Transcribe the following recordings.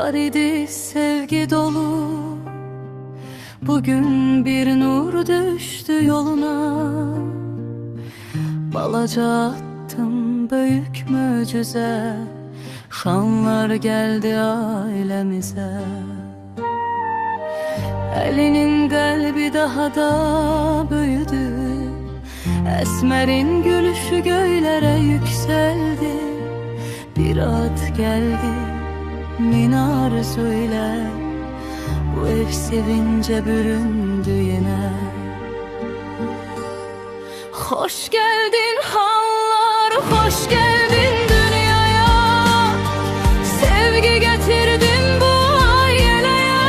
Var idi sevgi dolu, bugün bir nur düştü yoluna. Balaca attım büyük mucize, şanlar geldi ailemize. Elinin kalbi daha da büyüdü, esmerin gülüşü göylere yükseldi. Bir at geldi minar söyle, bu ev sevince büründü yine. Hoş geldin hallar, hoş geldin dünyaya. Sevgi getirdin bu aileye.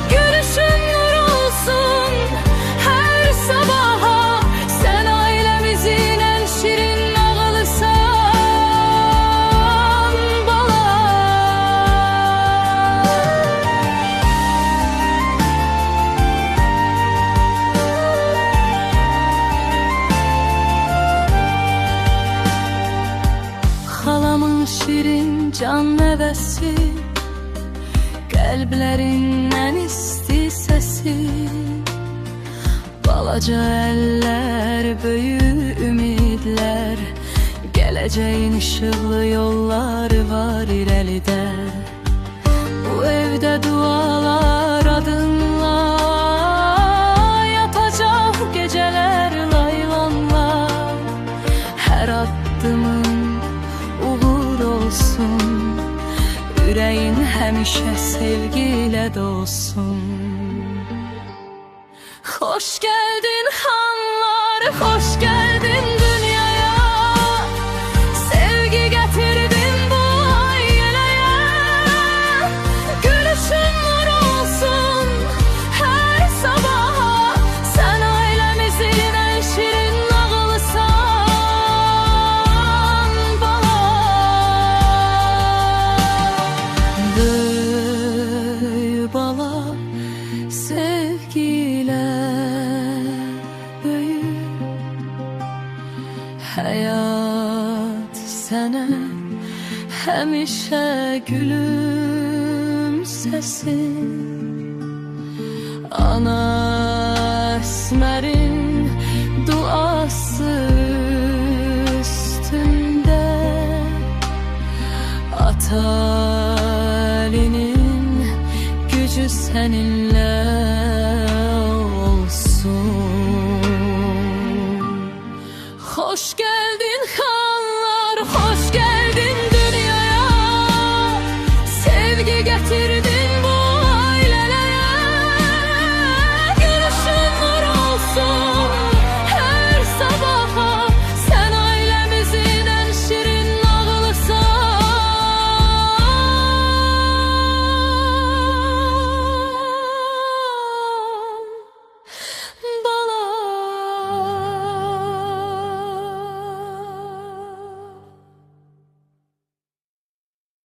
Gülüşün nur olsun her sabaha. Sen ailemizin en şirin nağılısan bala. Halamın şirin can nevesi, kalplerin en isti sesi. Balaca eller, büyük ümitler, geleceğin ışıklı yolları var ileride. Bu evde dualar adınla yatacak geceler laylanla. Her adımın uğur olsun, yüreğin həmişə sevgiyle dolsun. Hoş geldin hanlar, hoş geldin dünyaya. Sevgi getirdin bu aileye. Gülüşün nur olsun her sabaha. Sen ailemizin en şirin nağılısan bala. Büyü bala sevgiyle büyü. Hayat sana həmişə gülümsəsin. Ana esmerin duası üstünde. Ata Ali'nin gücü seninle